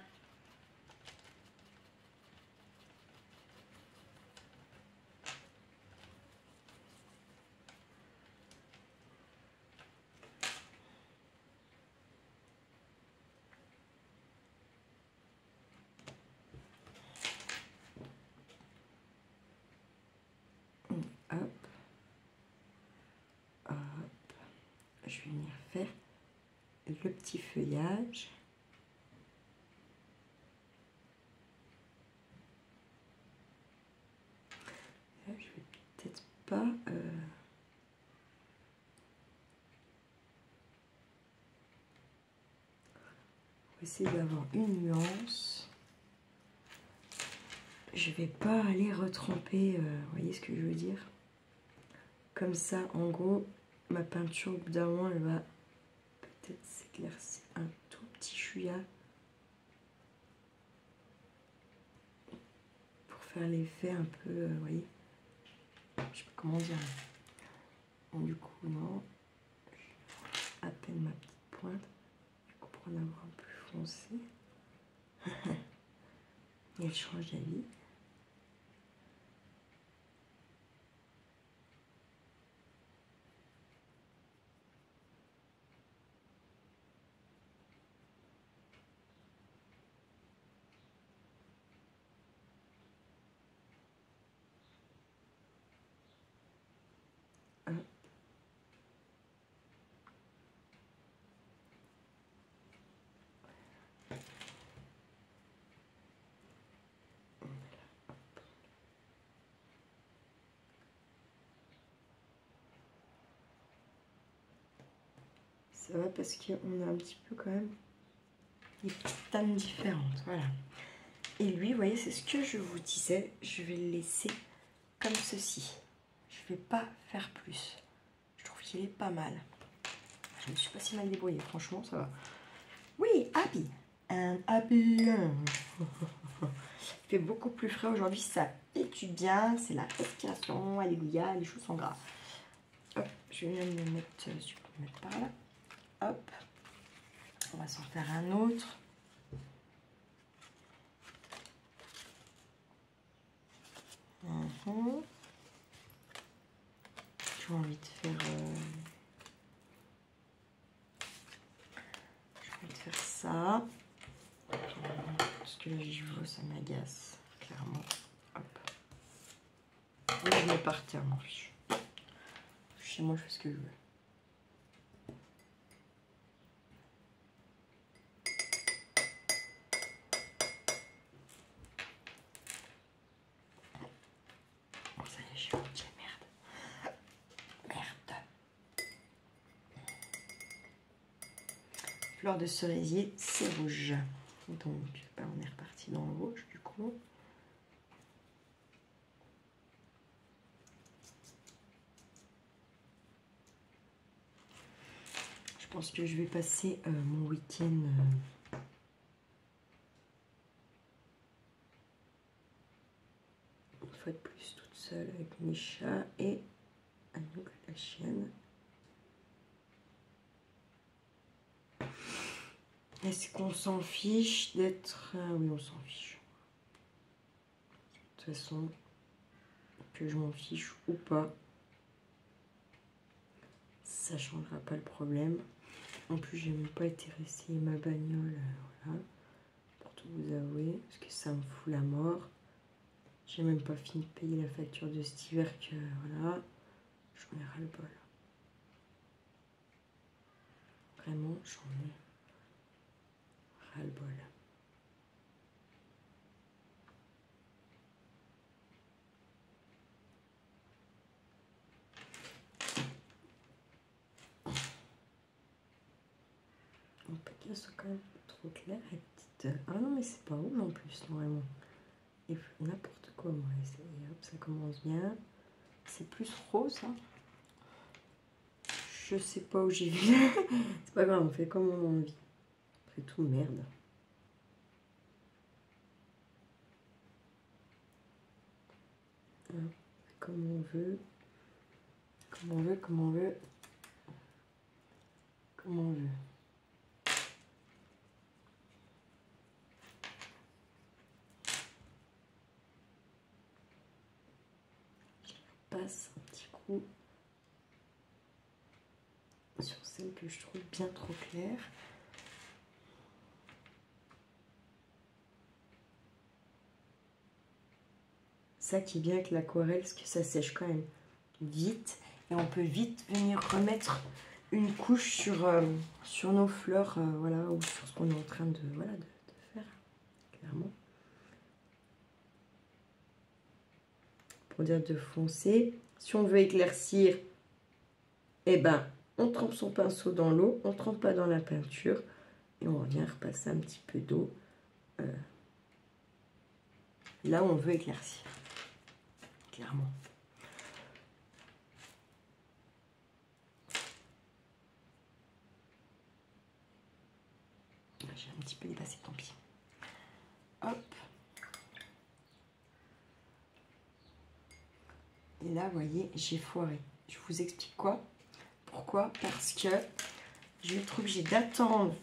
Hop. Hop. Je vais venir faire le petit feuillage. Là, je vais peut-être pas... essayer d'avoir une nuance. Je vais pas aller retremper, vous voyez ce que je veux dire? Comme ça, en gros, ma peinture, au bout d'un moment, elle va peut-être s'éclaircir un tout petit chouïa pour faire l'effet un peu, vous voyez? Je sais pas comment dire. Bon, du coup, non. À peine ma petite pointe. Du coup, pour en avoir un peu foncé. Et elle change d'avis. Ça va parce qu'on a un petit peu quand même des petites teintes différentes. Voilà. Et lui, vous voyez, c'est ce que je vous disais. Je vais le laisser comme ceci. Je ne vais pas faire plus. Je trouve qu'il est pas mal. Je ne me suis pas si mal débrouillée. Franchement, ça va. Oui, happy. And happy. Il fait beaucoup plus frais aujourd'hui. Ça étudie bien. C'est la respiration. Alléluia. Les choses sont graves. Hop, je vais me le mettre, je vais le mettre par là. Hop, on va s'en faire un autre. J'ai envie de faire... j'ai envie de faire ça. Parce que là, j'y vois, ça m'agace, clairement. Hop. Et je mets par terre, mon fiche. Chez moi, je fais ce que je veux. Fleur de cerisier, c'est rouge. Donc, bah, on est reparti dans le rouge du coup. Je pense que je vais passer mon week-end une fois de plus toute seule avec mes chats et Anouk, la chienne. Est-ce qu'on s'en fiche d'être... oui, on s'en fiche. De toute façon, que je m'en fiche ou pas, ça ne changera pas le problème. En plus, j'ai même pas été essayer ma bagnole, voilà, pour tout vous avouer, parce que ça me fout la mort. J'ai même pas fini de payer la facture de cet hiver que, voilà, j'en ai ras le bol. Vraiment, j'en ai ras le bol. Mon paquet soit quand même trop clair et petite. Ah non, mais c'est pas rouge en plus, normalement. Et n'importe quoi, moi. Et hop, ça commence bien. C'est plus rose, hein. Je sais pas où j'ai vu. C'est pas grave, on fait comme on a envie. Après tout, merde. Hein, comme on veut. Comme on veut, comme on veut. Comme on veut. Passe un petit coup sur celle que je trouve bien trop claire. Ça qui est bien avec l'aquarelle, parce que ça sèche quand même vite. Et on peut vite venir remettre une couche sur nos fleurs, voilà, ou sur ce qu'on est en train de, voilà, de faire, clairement. Pour dire de foncer. Si on veut éclaircir, eh ben, on trempe son pinceau dans l'eau, on ne trempe pas dans la peinture, et on vient repasser un petit peu d'eau là où on veut éclaircir, clairement. J'ai un petit peu dépassé, tant pis. Hop. Et là, vous voyez, j'ai foiré. Je vous explique quoi? Pourquoi? Parce que je suis obligée d'attendre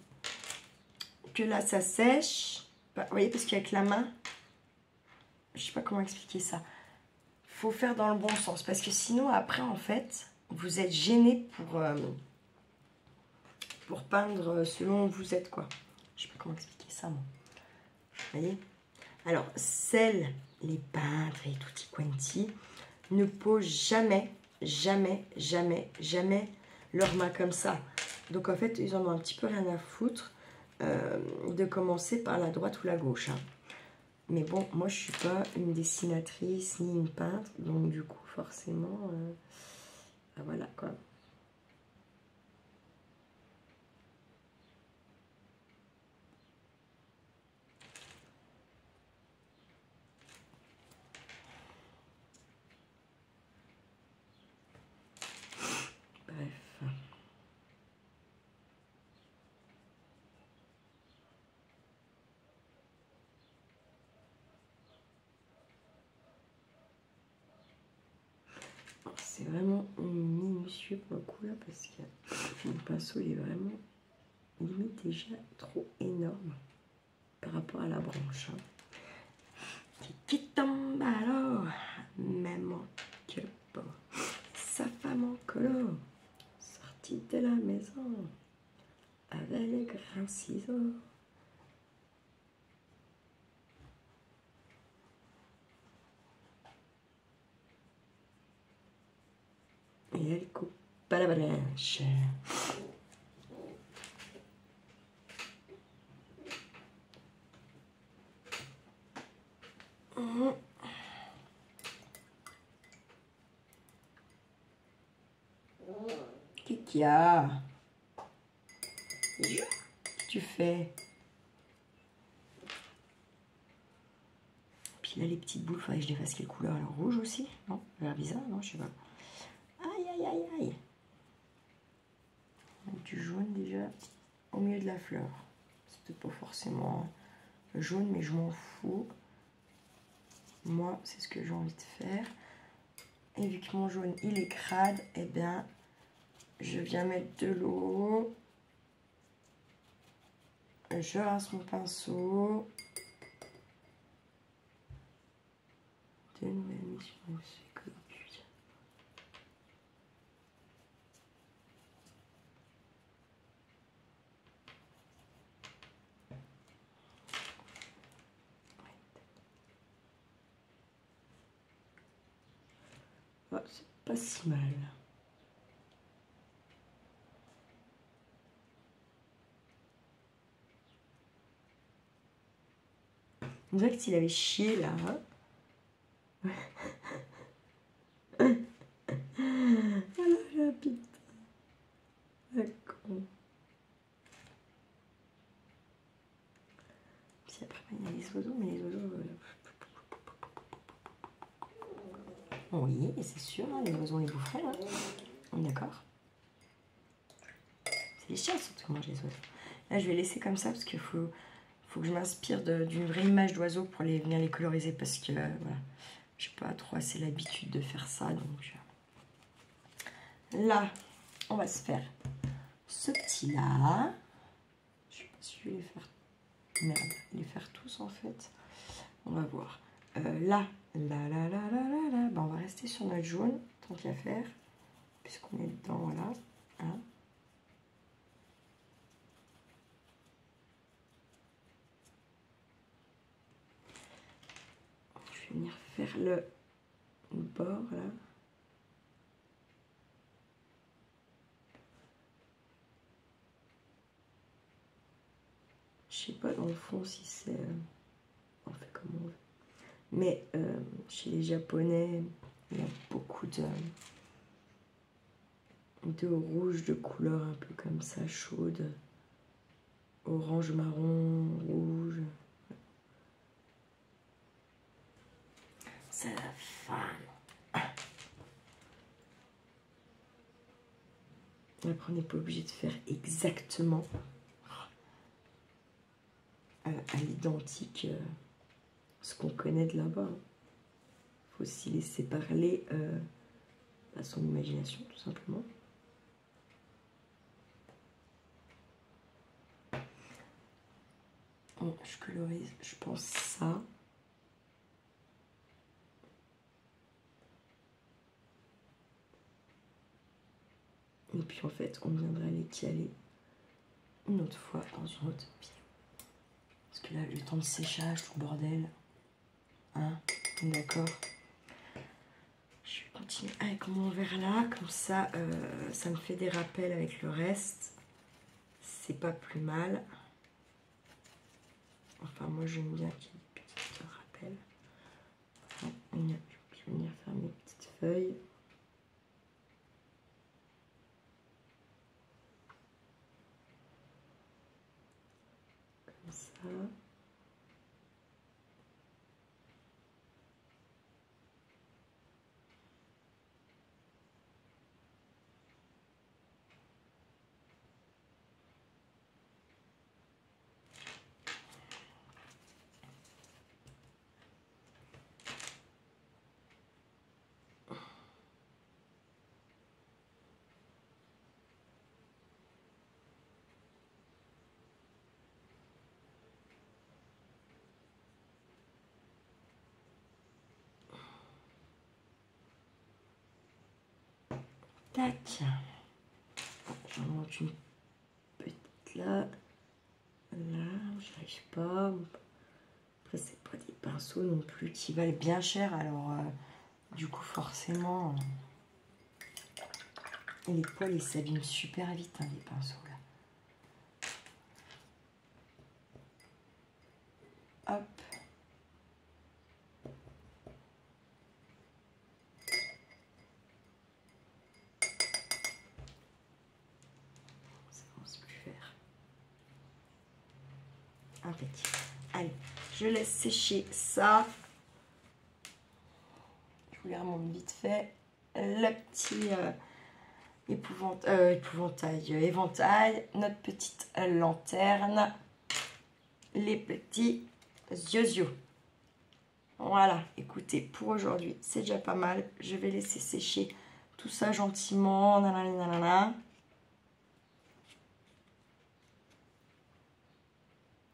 que là, ça sèche. Bah, vous voyez, parce qu'avec la main, je sais pas comment expliquer ça. Faut faire dans le bon sens. Parce que sinon, après, en fait, vous êtes gêné pour peindre selon où vous êtes, quoi. Je sais pas comment expliquer ça, moi. Vous voyez? Alors, celles, les peintres et tutti quanti, ne posent jamais, jamais, jamais, jamais leurs mains comme ça. Donc, en fait, ils en ont un petit peu rien à foutre de commencer par la droite ou la gauche. Hein. Mais bon, moi, je suis pas une dessinatrice ni une peintre. Donc, du coup, forcément, ben voilà, quoi. Bref. C'est vraiment minutieux pour le coup là parce que mon pinceau il est vraiment limite déjà trop énorme par rapport à la branche. Hein. Qui tombe alors, même que pas sa femme en color, sortie de la maison avec les grands ciseaux. Et elle coupe pas la branche. Qu'est-ce qu'il y a? tu fais? Puis là, les petites boules, il faudrait que je les fasse quelle couleur? Alors, rouge aussi? Non? Vert bizarre? Non, je sais pas. Aïe, aïe, aïe, aïe. Du jaune déjà au milieu de la fleur. C'est peut-être pas forcément jaune, mais je m'en fous. Moi, c'est ce que j'ai envie de faire. Et vu que mon jaune, il est crade, eh bien, je viens mettre de l'eau. Je rince mon pinceau. De nouvelles missions, c'est que d'habitude. Oh, c'est pas si mal. On dirait que s'il avait chié là. Ah là là, putain. D'accord. Puis après, il y a les oiseaux, mais les oiseaux. Oui, c'est sûr, hein, les oiseaux les boufferaient. Hein. On est d'accord. C'est les chiens surtout qui mangent les oiseaux. Là, je vais laisser comme ça parce qu'il faut que je m'inspire d'une vraie image d'oiseau pour venir les coloriser parce que voilà, j'ai pas trop assez l'habitude de faire ça. Donc là, on va se faire ce petit-là. Je sais pas si je vais les faire. Merde, les faire tous en fait. On va voir. Là, ben, on va rester sur notre jaune, tant qu'à faire, puisqu'on est dedans, voilà. Hein. Je vais venir faire le bord, là. Je sais pas dans le fond si c'est... on fait comme on veut. Mais chez les Japonais, il y a beaucoup de rouge de couleur un peu comme ça, chaude. Orange, marron, rouge. C'est la femme. Après, on n'est pas obligé de faire exactement à l'identique ce qu'on connaît de là-bas. Il faut aussi laisser parler à son imagination, tout simplement. Bon, je colorise, je pense ça. Et puis en fait, on viendra les caler une autre fois dans une autre pièce. Parce que là, le temps de séchage, tout le bordel. Hein, d'accord. Je vais continuer avec mon verre là, comme ça, ça me fait des rappels avec le reste. C'est pas plus mal. Enfin, moi, j'aime bien qu'il y ait des petits rappels. Enfin, je vais venir faire mes petites feuilles. Comme ça. Tac. J'en monte une petite là. Là, j'y arrive pas. Après, c'est pas des pinceaux non plus qui valent bien cher. Alors, du coup, forcément, les poils, ils s'abîment super vite, hein, les pinceaux là. Hop. Ça, on ne sait plus faire. Impec. Allez, je laisse sécher ça. Je vous les remonte vite fait. Le petit éventail, notre petite lanterne, les petits yeux. Voilà, écoutez, pour aujourd'hui, c'est déjà pas mal. Je vais laisser sécher tout ça gentiment. Nanana.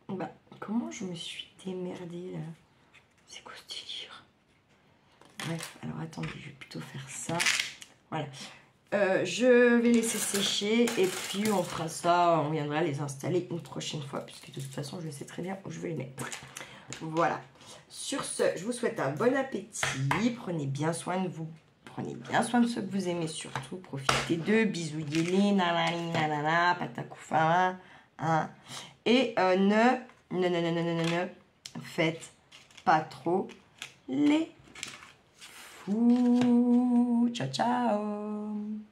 Bah, comment je me suis démerdée là? C'est quoi ce délire? Bref, alors attendez, je vais plutôt faire ça. Voilà. Je vais laisser sécher et puis on fera ça, on viendra les installer une prochaine fois puisque de toute façon je sais très bien où je vais les mettre. Voilà. Sur ce, je vous souhaite un bon appétit. Prenez bien soin de vous. Prenez bien soin de ceux que vous aimez surtout. Profitez d'eux. Bisouillez-les. Nanana, patacoufa. Hein. Et ne faites pas trop les fous. Ciao, ciao.